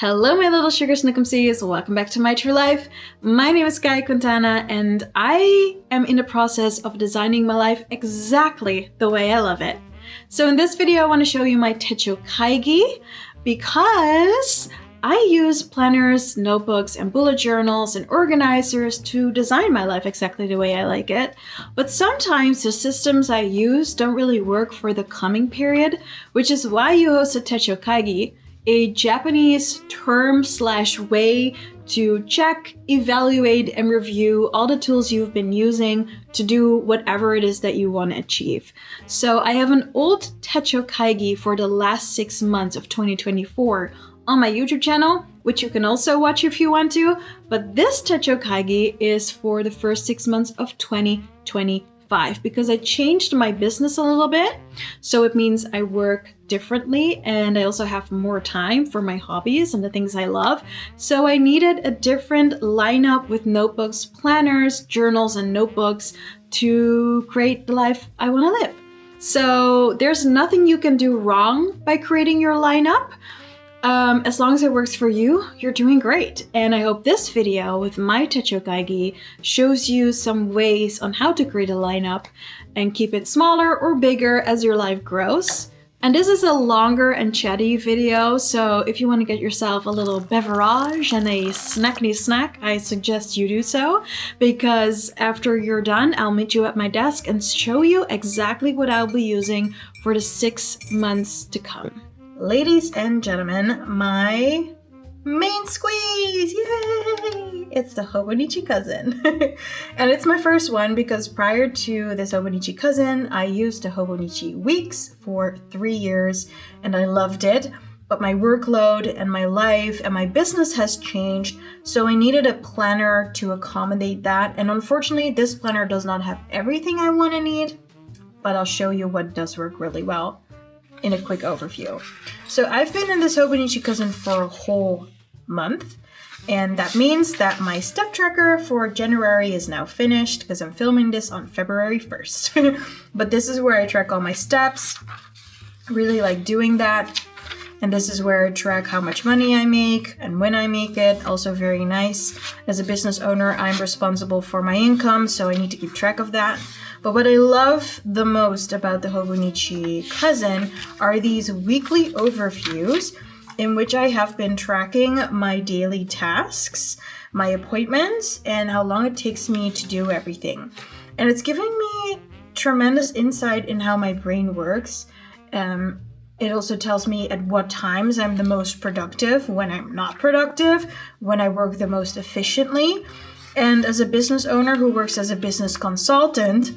Hello, my little sugar snookums. Welcome back to my true life. My name is Kai Quintana, and I am in the process of designing my life exactly the way I love it. So in this video, I want to show you my Techo Kaigi because I use planners, notebooks, and bullet journals and organizers to design my life exactly the way I like it. But sometimes the systems I use don't really work for the coming period, which is why you hosted Techo Kaigi, a Japanese term/way to check, evaluate, and review all the tools you've been using to do whatever it is that you want to achieve. So I have an old Techo Kaigi for the last 6 months of 2024 on my YouTube channel, which you can also watch if you want to, but this Techo Kaigi is for the first 6 months of 2025 because I changed my business a little bit. So it means I work differently and I also have more time for my hobbies and the things I love. So I needed a different lineup with notebooks, planners, journals, and notebooks to create the life I want to live. So there's nothing you can do wrong by creating your lineup. As long as it works for you, you're doing great. And I hope this video with my Techo Kaigi shows you some ways on how to create a lineup and keep it smaller or bigger as your life grows. And this is a longer and chatty video, so if you want to get yourself a little beverage and a snackety snack, I suggest you do so, because after you're done, I'll meet you at my desk and show you exactly what I'll be using for the 6 months to come. Ladies and gentlemen, my main squeeze! Yay! It's the hobonichi cousin. And it's my first one because prior to this hobonichi cousin, I used the hobonichi weeks for 3 years and I loved it. But my workload and my life and my business has changed, so I needed a planner to accommodate that. And unfortunately, this planner does not have everything I want to need, but I'll show you what does work really well in a quick overview. So I've been in this hobonichi cousin for a whole month, and that means that my step tracker for January is now finished because I'm filming this on February 1st. But this is where I track all my steps. I really like doing that. And this is where I track how much money I make and when I make it. Also very nice. As a business owner, I'm responsible for my income, so I need to keep track of that. But what I love the most about the hobonichi cousin are these weekly overviews in which I have been tracking my daily tasks, my appointments, and how long it takes me to do everything. And it's giving me tremendous insight in how my brain works. It also tells me at what times I'm the most productive, when I'm not productive, when I work the most efficiently. And as a business owner who works as a business consultant,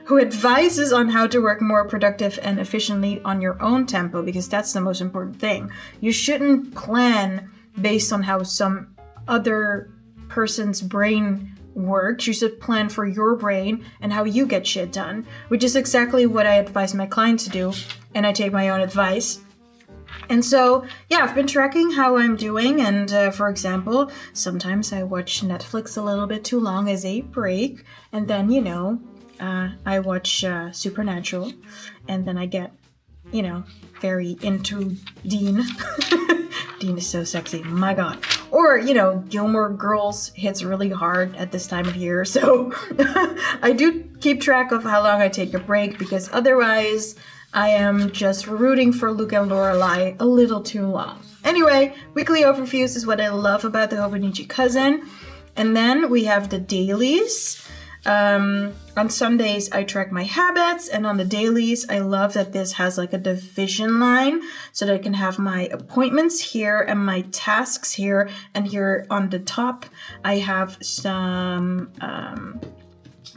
who advises on how to work more productive and efficiently on your own tempo, because that's the most important thing. You shouldn't plan based on how some other person's brain works. You should plan for your brain and how you get shit done, which is exactly what I advise my clients to do, and I take my own advice. And so, yeah, I've been tracking how I'm doing, and for example, sometimes I watch Netflix a little bit too long as a break, and then, I watch Supernatural, and then I get, very into Dean. Dean is so sexy, my god. Or, Gilmore Girls hits really hard at this time of year, so I do keep track of how long I take a break, because otherwise I am just rooting for Luke and Lorelai a little too long. Anyway, weekly overviews is what I love about the hobonichi cousin. And then we have the dailies. On Sundays, I track my habits, and on the dailies, I love that this has like a division line so that I can have my appointments here and my tasks here. And here on the top, I have some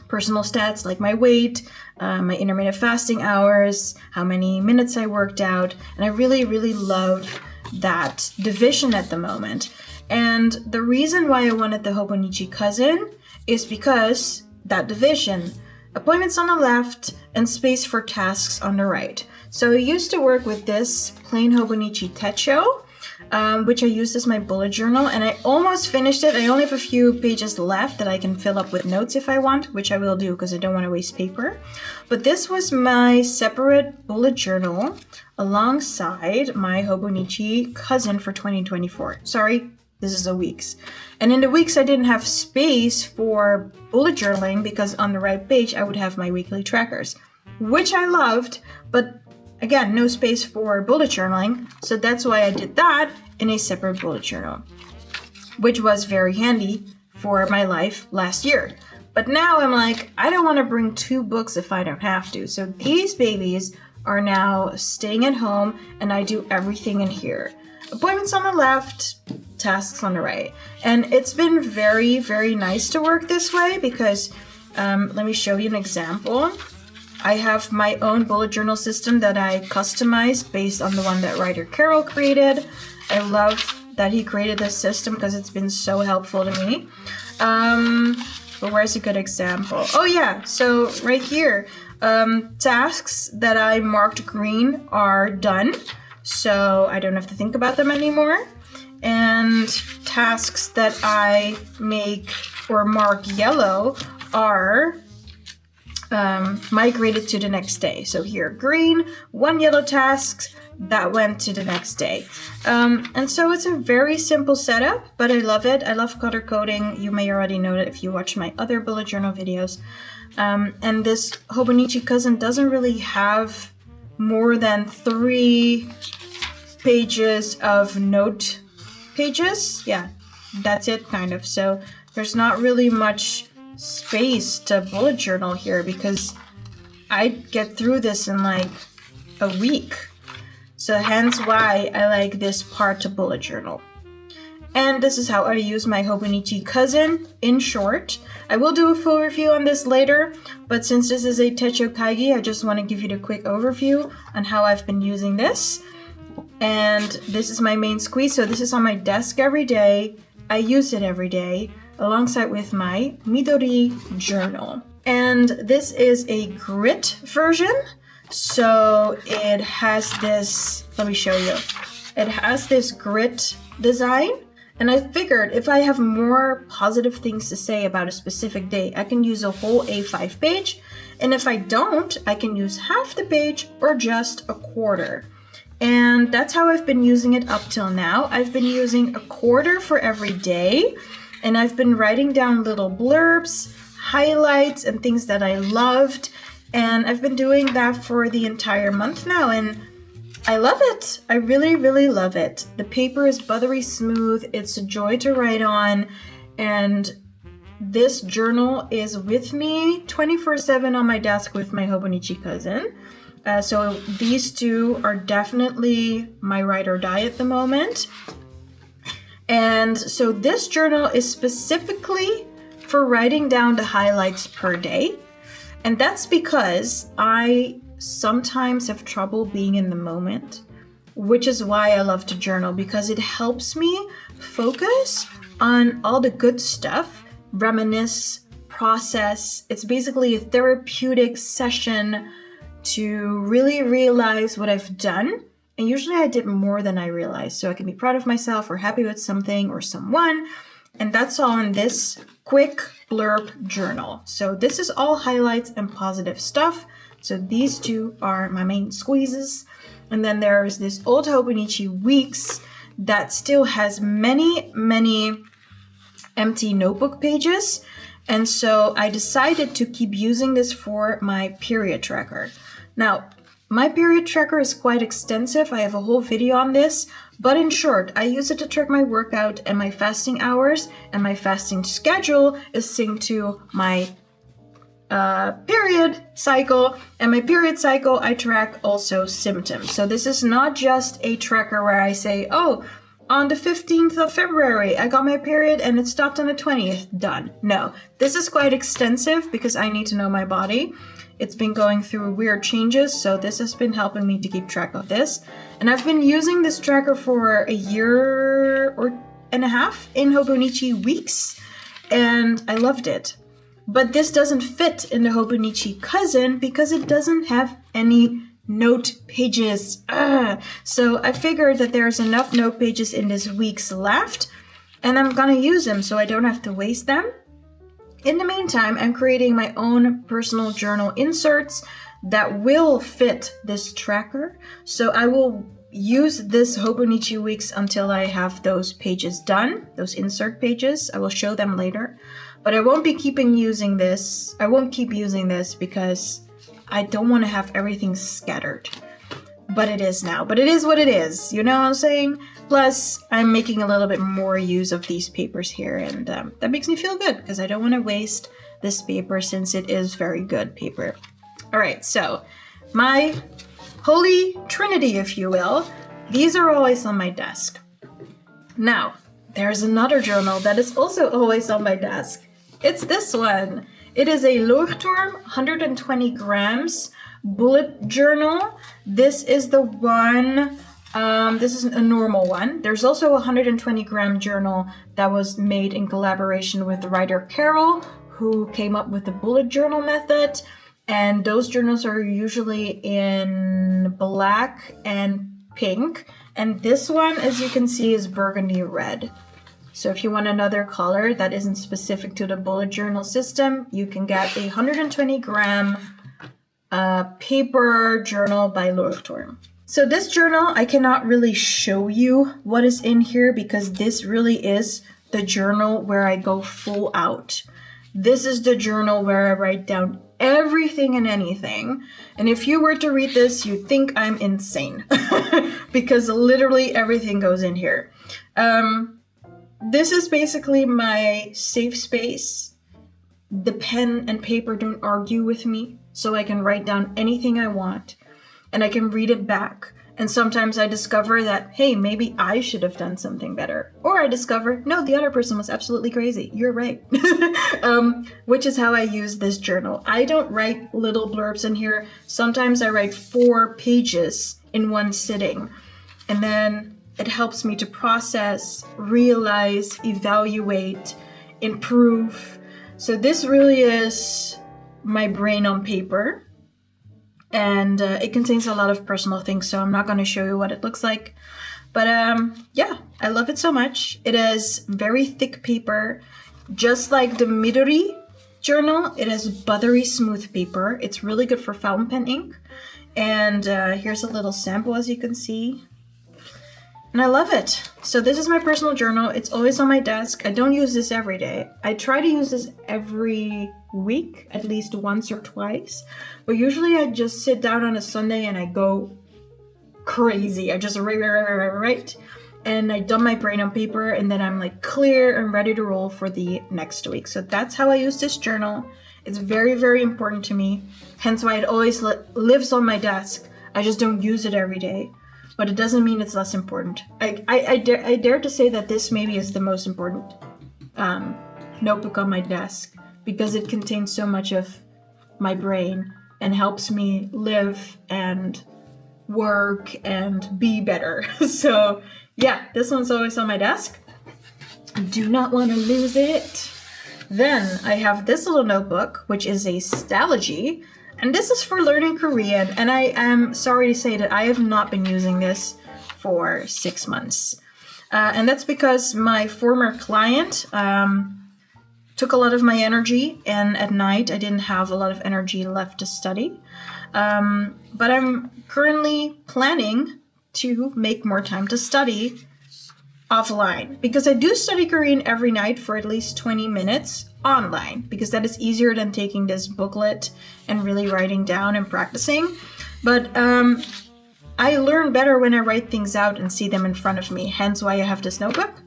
personal stats like my weight, my intermittent fasting hours, how many minutes I worked out, and I really, really love that division at the moment. And the reason why I wanted the hobonichi cousin is because that division, appointments on the left and space for tasks on the right. So I used to work with this plain hobonichi techo, which I used as my bullet journal, and I almost finished it. I only have a few pages left that I can fill up with notes if I want, which I will do because I don't want to waste paper. But this was my separate bullet journal alongside my hobonichi cousin for 2024. Sorry, this is the weeks. And in the weeks I didn't have space for bullet journaling because on the right page I would have my weekly trackers, which I loved, but again, no space for bullet journaling, so that's why I did that in a separate bullet journal, which was very handy for my life last year. But now I'm like, I don't want to bring 2 books if I don't have to. So these babies are now staying at home and I do everything in here. Appointments on the left, tasks on the right. And it's been very, very nice to work this way because, let me show you an example. I have my own bullet journal system that I customized based on the one that writer Carol created. I love that he created this system because it's been so helpful to me. But where's a good example? Oh yeah, so right here, tasks that I marked green are done, so I don't have to think about them anymore. And tasks that I make or mark yellow are migrated to the next day. So here, green, 1 yellow task that went to the next day. And so it's a very simple setup, but I love it. I love color coding. You may already know that if you watch my other bullet journal videos. And this hobonichi cousin doesn't really have more than 3 pages of note pages. Yeah, that's it kind of. So there's not really much space to bullet journal here because I get through this in like a week. So hence why I like this part to bullet journal. And this is how I use my hobonichi cousin in short. I will do a full review on this later, but since this is a Techo Kaigi, I just want to give you the quick overview on how I've been using this. And this is my main squeeze, so this is on my desk every day. I use it every day alongside with my Midori journal. And this is a grit version. So it has this, let me show you. It has this grit design. And I figured if I have more positive things to say about a specific day, I can use a whole A5 page. And if I don't, I can use half the page or just a quarter. And that's how I've been using it up till now. I've been using a quarter for every day. And I've been writing down little blurbs, highlights, and things that I loved. And I've been doing that for the entire month now. And I love it. I really, really love it. The paper is buttery smooth. It's a joy to write on. And this journal is with me 24/7 on my desk with my hobonichi cousin. So these 2 are definitely my ride or die at the moment. And so this journal is specifically for writing down the highlights per day. And that's because I sometimes have trouble being in the moment, which is why I love to journal, because it helps me focus on all the good stuff, reminisce, process. It's basically a therapeutic session to really realize what I've done. And usually I did more than I realized. So I can be proud of myself or happy with something or someone. And that's all in this quick blurb journal. So this is all highlights and positive stuff. So these 2 are my main squeezes. And then there's this old hobonichi weeks that still has many, many empty notebook pages. And so I decided to keep using this for my period tracker. Now, my period tracker is quite extensive. I have a whole video on this, but in short, I use it to track my workout and my fasting hours, and my fasting schedule is synced to my period cycle, and my period cycle, I track also symptoms. So this is not just a tracker where I say, oh, on the 15th of February, I got my period and it stopped on the 20th, done. No, this is quite extensive because I need to know my body. It's been going through weird changes, so this has been helping me to keep track of this. And I've been using this tracker for a year and a half in hobonichi weeks, and I loved it. But this doesn't fit in the hobonichi cousin because it doesn't have any note pages. So I figured that there's enough note pages in this week's left, and I'm gonna use them so I don't have to waste them. In the meantime, I'm creating my own personal journal inserts that will fit this tracker. So I will use this hobonichi weeks until I have those pages done, those insert pages. I will show them later, but I won't keep using this because I don't want to have everything scattered. But it is now. But it is what it is. You know what I'm saying? Plus, I'm making a little bit more use of these papers here, and that makes me feel good because I don't want to waste this paper since it is very good paper. All right, so my holy trinity, if you will, these are always on my desk. Now, there's another journal that is also always on my desk. It's this one. It is a Leuchtturm 120 grams bullet journal. This is the one, this is a normal one. There's also a 120 gram journal that was made in collaboration with the writer Carol, who came up with the bullet journal method. And those journals are usually in black and pink. And this one, as you can see, is burgundy red. So if you want another color that isn't specific to the bullet journal system, you can get a 120 gram paper journal by Leuchtturm. So this journal, I cannot really show you what is in here because this really is the journal where I go full out. This is the journal where I write down everything and anything. And if you were to read this, you'd think I'm insane because literally everything goes in here. This is basically my safe space. The pen and paper don't argue with me, so I can write down anything I want and I can read it back. And sometimes I discover that, hey, maybe I should have done something better. Or I discover, no, the other person was absolutely crazy. You're right. Which is how I use this journal. I don't write little blurbs in here. Sometimes I write 4 pages in one sitting. And then it helps me to process, realize, evaluate, improve. So this really is my brain on paper. And it contains a lot of personal things, so I'm not going to show you what it looks like. But yeah, I love it so much. It is very thick paper, just like the Midori journal. It has buttery smooth paper. It's really good for fountain pen ink. And here's a little sample, as you can see. And I love it. So this is my personal journal. It's always on my desk. I don't use this every day. I try to use this every week, at least once or twice. But usually I just sit down on a Sunday and I go crazy. I just write. And I dump my brain on paper and then I'm like clear and ready to roll for the next week. So that's how I use this journal. It's very, very important to me. Hence why it always lives on my desk. I just don't use it every day. But it doesn't mean it's less important. I dare to say that this maybe is the most important notebook on my desk because it contains so much of my brain and helps me live and work and be better. So yeah, this one's always on my desk. Do not want to lose it. Then I have this little notebook, which is a Stalogy. And this is for learning Korean, and I am sorry to say that I have not been using this for 6 months. And that's because my former client took a lot of my energy, and at night I didn't have a lot of energy left to study. But I'm currently planning to make more time to study offline, because I do study Korean every night for at least 20 minutes online, because that is easier than taking this booklet and really writing down and practicing. But I learn better when I write things out and see them in front of me, hence why I have this notebook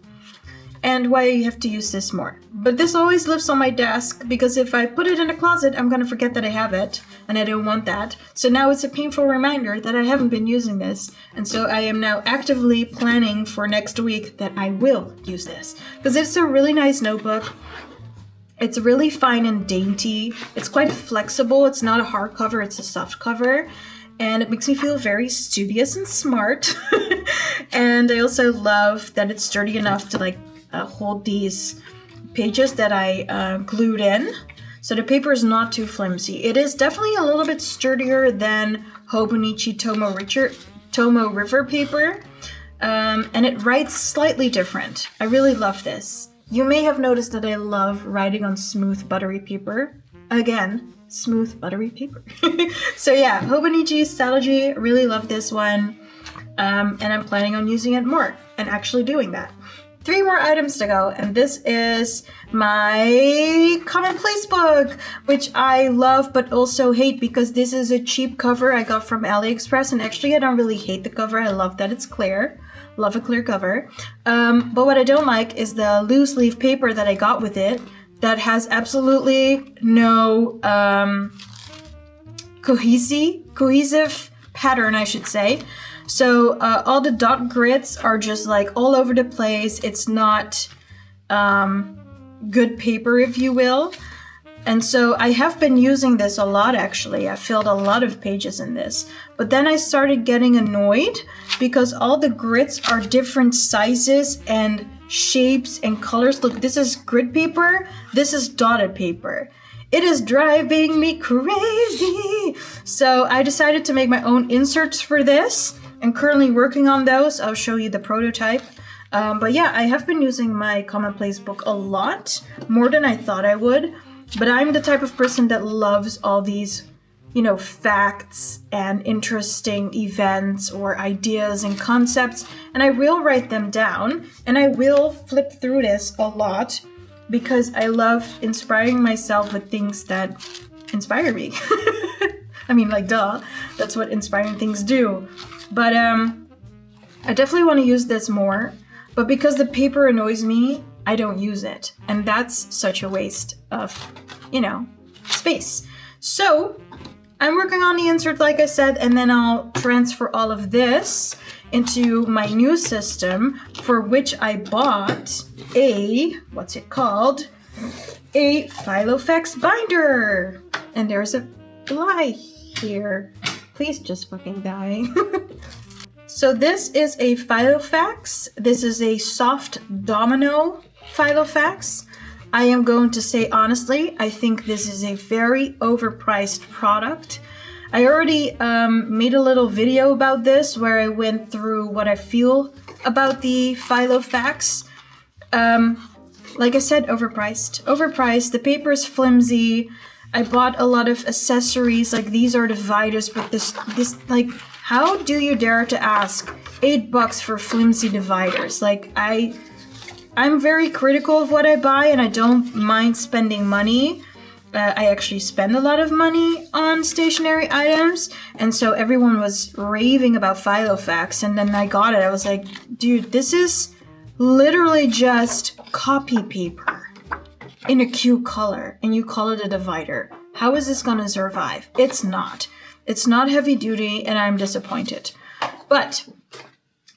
and why I have to use this more. But this always lives on my desk, because if I put it in a closet, I'm going to forget that I have it, and I don't want that. So now it's a painful reminder that I haven't been using this, and so I am now actively planning for next week that I will use this, because it's a really nice notebook. It's really fine and dainty. It's quite flexible. It's not a hardcover, it's a soft cover. And it makes me feel very studious and smart. And I also love that it's sturdy enough to hold these pages that I glued in. So the paper is not too flimsy. It is definitely a little bit sturdier than Hobonichi Tomo River paper. And it writes slightly different. I really love this. You may have noticed that I love writing on smooth buttery paper. Again, smooth buttery paper. So yeah, Hobonichi Stalogy, really love this one. And I'm planning on using it more and actually doing that. 3 more items to go, and this is my Commonplace book, which I love but also hate because this is a cheap cover I got from AliExpress, and actually I don't really hate the cover. I love that it's clear. Love a clear cover. But what I don't like is the loose leaf paper that I got with it that has absolutely no cohesive pattern, I should say. So all the dot grids are just like all over the place. It's not good paper, if you will. And so I have been using this a lot, actually. I filled a lot of pages in this. But then I started getting annoyed because all the grids are different sizes and shapes and colors. Look, this is grid paper. This is dotted paper. It is driving me crazy. So I decided to make my own inserts for this. I'm currently working on those. I'll show you the prototype. But yeah, I have been using my Commonplace book a lot, more than I thought I would. But I'm the type of person that loves all these, you know, facts and interesting events or ideas and concepts. And I will write them down and I will flip through this a lot because I love inspiring myself with things that inspire me. I mean, like, duh, that's what inspiring things do. But I definitely want to use this more, but because the paper annoys me, I don't use it. And that's such a waste of, you know, space. So I'm working on the insert, like I said, and then I'll transfer all of this into my new system, for which I bought a, what's it called? A Filofax binder. And there's a fly here. Please just fucking die. So this is a Filofax. This is a soft domino Filofax. I am going to say honestly, I think this is a very overpriced product. I already made a little video about this where I went through what I feel about the Filofax. Like I said, overpriced. Overpriced. The paper is flimsy. I bought a lot of accessories, like these are dividers, but this like, how do you dare to ask $8 for flimsy dividers? Like, I'm very critical of what I buy and I don't mind spending money. I actually spend a lot of money on stationery items, and so everyone was raving about Filofax, and then I got it. I was like, dude, this is literally just copy paper in a cute color, and you call it a divider. How is this gonna survive? It's not. It's not heavy duty, and I'm disappointed. But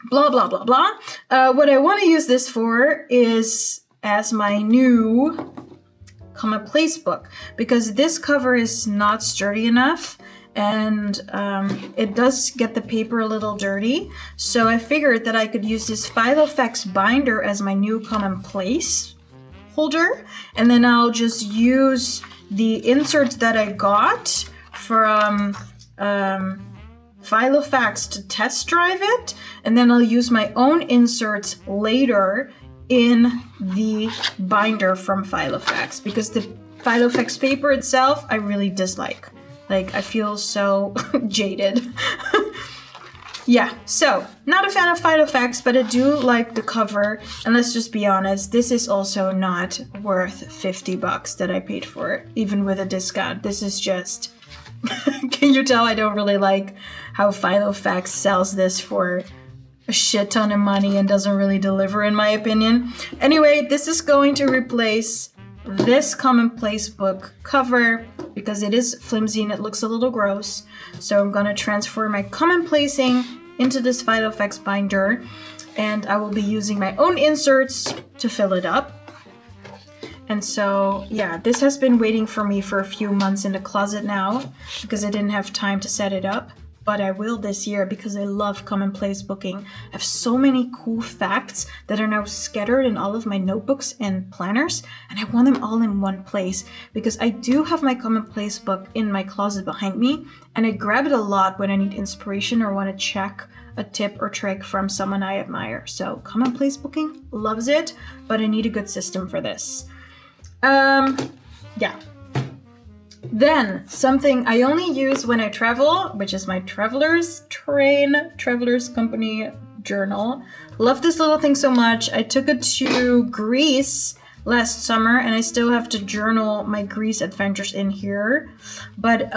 blah, blah, blah, blah. What I want to use this for is as my new Commonplace book, because this cover is not sturdy enough, and it does get the paper a little dirty. So I figured that I could use this Filofax binder as my new Commonplace holder, and then I'll just use the inserts that I got from Filofax to test drive it, and then I'll use my own inserts later in the binder from Filofax, because the Filofax paper itself I really dislike. Like, I feel so jaded. Yeah, so not a fan of Filofax, but I do like the cover, and let's just be honest, this is also not worth $50 that I paid for it, even with a discount. This is just can you tell I don't really like how Filofax sells this for a shit ton of money and doesn't really deliver, in my opinion. Anyway, this is going to replace this Commonplace book cover because it is flimsy and it looks a little gross. So I'm going to transfer my Commonplacing into this Filofax binder, and I will be using my own inserts to fill it up. And so, yeah, this has been waiting for me for a few months in the closet now because I didn't have time to set it up. but I will this year because I love Commonplace booking. I have so many cool facts that are now scattered in all of my notebooks and planners, and I want them all in one place because I do have my Commonplace book in my closet behind me, and I grab it a lot when I need inspiration or want to check a tip or trick from someone I admire. So Commonplace booking, loves it, but I need a good system for this. Yeah. Then, something I only use when I travel, which is my Traveler's Company journal. Love this little thing so much. I took it to Greece last summer, and I still have to journal my Greece adventures in here. But,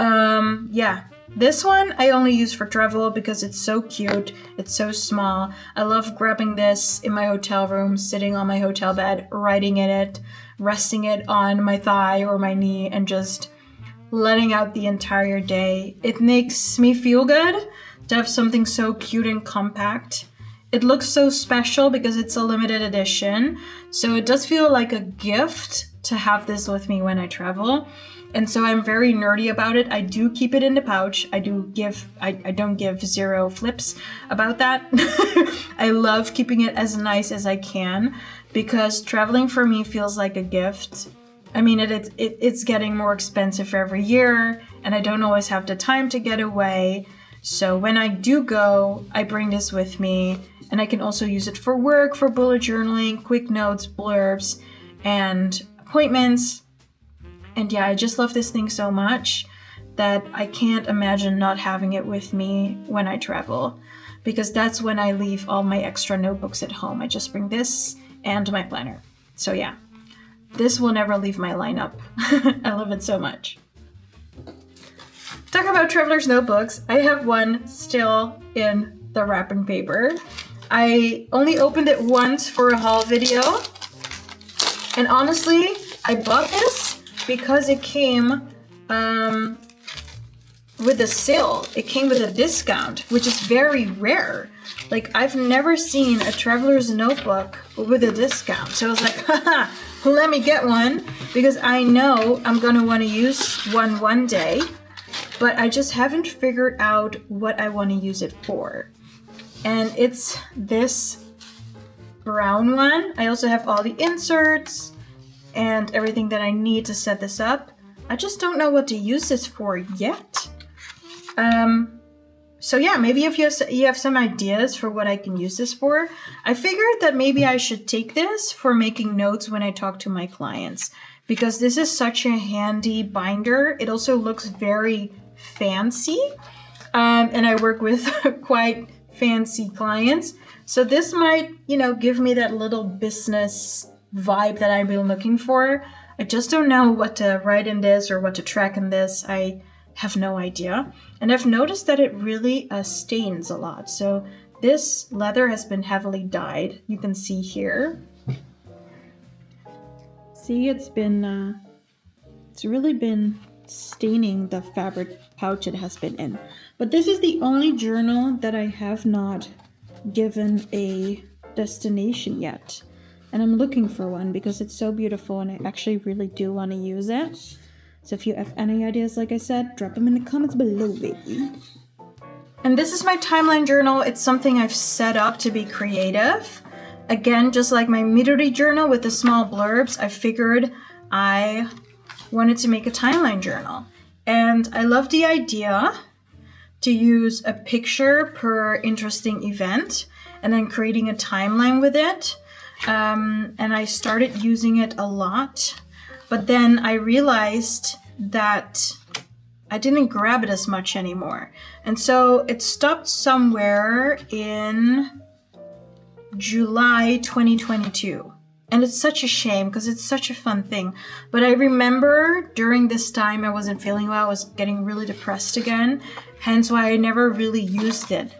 yeah. This one I only use for travel because it's so cute. It's so small. I love grabbing this in my hotel room, sitting on my hotel bed, writing in it, resting it on my thigh or my knee, and just letting out the entire day. It makes me feel good to have something so cute and compact. It looks so special because it's a limited edition, so it does feel like a gift to have this with me when I travel. And so I'm very nerdy about it. I do keep it in the pouch. I don't give zero flips about that. I love keeping it as nice as I can because traveling for me feels like a gift. I mean, it's getting more expensive every year, and I don't always have the time to get away. So when I do go, I bring this with me, and I can also use it for work, for bullet journaling, quick notes, blurbs, and appointments. And yeah, I just love this thing so much that I can't imagine not having it with me when I travel, because that's when I leave all my extra notebooks at home. I just bring this and my planner. So yeah. This will never leave my lineup. I love it so much. Talk about traveler's notebooks. I have one still in the wrapping paper. I only opened it once for a haul video. And honestly, I bought this because it came with a sale. It came with a discount, which is very rare. Like, I've never seen a traveler's notebook with a discount. So I was like, haha, let me get one because I know I'm going to want to use one day, but I just haven't figured out what I want to use it for. And it's this brown one. I also have all the inserts and everything that I need to set this up. I just don't know what to use this for yet. So yeah, maybe if you have some ideas for what I can use this for, I figured that maybe I should take this for making notes when I talk to my clients, because this is such a handy binder. It also looks very fancy, and I work with quite fancy clients. So this might, give me that little business vibe that I've been looking for. I just don't know what to write in this or what to track in this. I have no idea. And I've noticed that it really stains a lot. So this leather has been heavily dyed. You can see here. See, it's really been staining the fabric pouch it has been in. But this is the only journal that I have not given a destination yet. And I'm looking for one because it's so beautiful and I actually really do want to use it. So if you have any ideas, like I said, drop them in the comments below, baby. And this is my timeline journal. It's something I've set up to be creative. Again, just like my Midori journal with the small blurbs, I figured I wanted to make a timeline journal. And I love the idea to use a picture per interesting event and then creating a timeline with it. And I started using it a lot. But then I realized that I didn't grab it as much anymore. And so it stopped somewhere in July 2022. And it's such a shame because it's such a fun thing. But I remember during this time I wasn't feeling well. I was getting really depressed again. Hence why I never really used it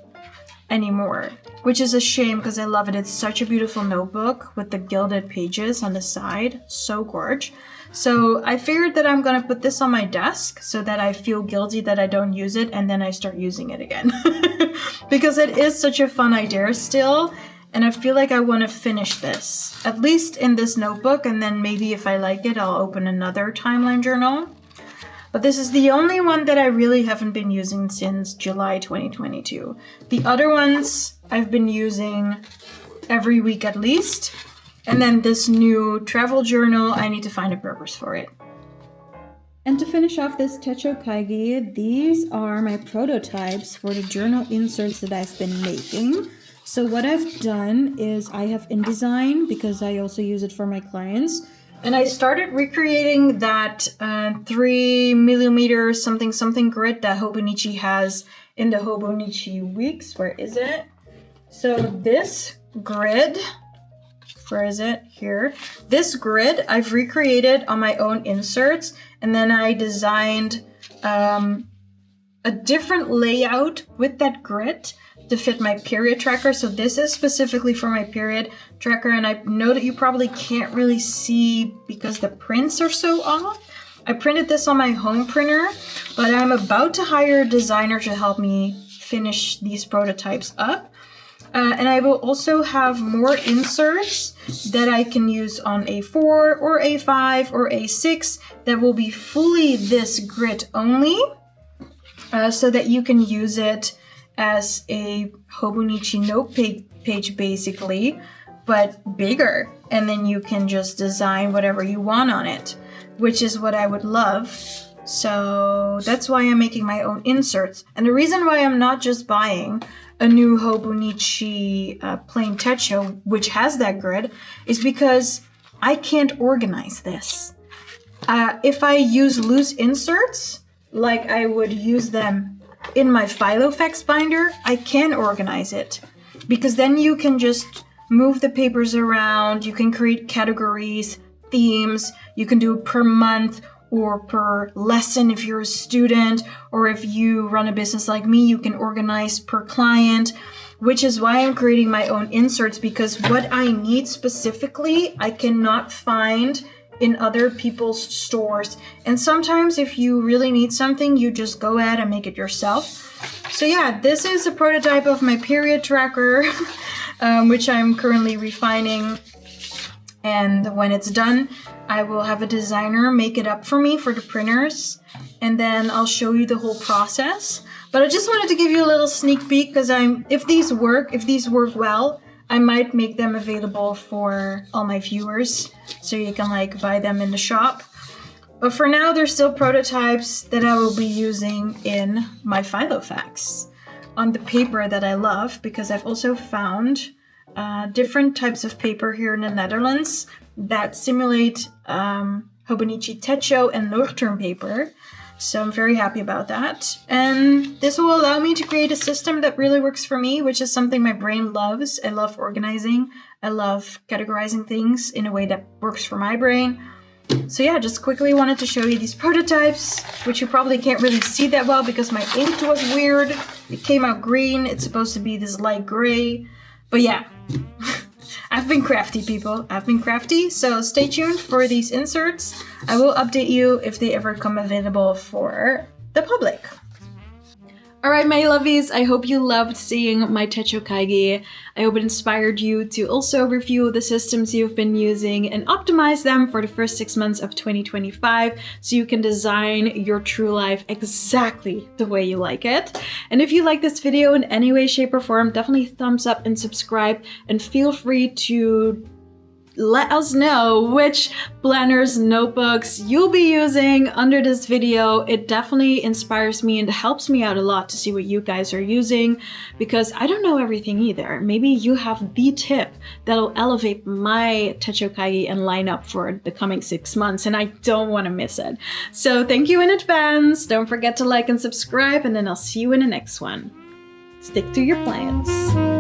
anymore. Which is a shame because I love it. It's such a beautiful notebook with the gilded pages on the side. So gorgeous. So I figured that I'm going to put this on my desk so that I feel guilty that I don't use it and then I start using it again. Because it is such a fun idea still. And I feel like I want to finish this, at least in this notebook. And then maybe if I like it, I'll open another timeline journal. but this is the only one that I really haven't been using since July 2022. The other ones I've been using every week at least. And then this new travel journal, I need to find a purpose for it. And to finish off this Techo Kaigi, these are my prototypes for the journal inserts that I've been making. So what I've done is I have InDesign because I also use it for my clients. And I started recreating that 3mm something grid that Hobonichi has in the Hobonichi weeks. Where is it? So this grid, where is it? Here. This grid I've recreated on my own inserts, and then I designed a different layout with that grid to fit my period tracker. So this is specifically for my period tracker, and I know that you probably can't really see because the prints are so off. I printed this on my home printer, but I'm about to hire a designer to help me finish these prototypes up. And I will also have more inserts that I can use on A4 or A5 or A6 that will be fully this grid only, so that you can use it as a Hobonichi note page basically, but bigger. And then you can just design whatever you want on it, which is what I would love. So that's why I'm making my own inserts. And the reason why I'm not just buying a new Hobonichi plain Techo, which has that grid, is because I can't organize this. If I use loose inserts, like I would use them in my Filofax binder, I can organize it. Because then you can just move the papers around, you can create categories, themes, you can do it per month or per lesson if you're a student, or if you run a business like me, you can organize per client, which is why I'm creating my own inserts, because what I need specifically, I cannot find in other people's stores. And sometimes if you really need something, you just go ahead and make it yourself. So yeah, this is a prototype of my period tracker, which I'm currently refining. And when it's done, I will have a designer make it up for me for the printers, and then I'll show you the whole process. But I just wanted to give you a little sneak peek, because if these work well, I might make them available for all my viewers, so you can like buy them in the shop. But for now, they're still prototypes that I will be using in my Filofax on the paper that I love, because I've also found different types of paper here in the Netherlands that simulate Hobonichi Techo and Leuchtturm paper. So I'm very happy about that. And this will allow me to create a system that really works for me, which is something my brain loves. I love organizing. I love categorizing things in a way that works for my brain. So yeah, just quickly wanted to show you these prototypes, which you probably can't really see that well because my ink was weird. It came out green. It's supposed to be this light gray. But yeah, I've been crafty, people. I've been crafty, so stay tuned for these inserts. I will update you if they ever come available for the public. Alright, my lovies, I hope you loved seeing my Techo Kaigi. I hope it inspired you to also review the systems you've been using and optimize them for the first 6 months of 2025 so you can design your true life exactly the way you like it. And if you like this video in any way, shape, or form, definitely thumbs up and subscribe, and feel free to let us know which planners, notebooks you'll be using under this video. It definitely inspires me and helps me out a lot to see what you guys are using, because I don't know everything either. Maybe you have the tip that'll elevate my Techo Kaigi and line up for the coming 6 months, and I don't want to miss it. So thank you in advance. Don't forget to like and subscribe, and then I'll see you in the next one. Stick to your plans.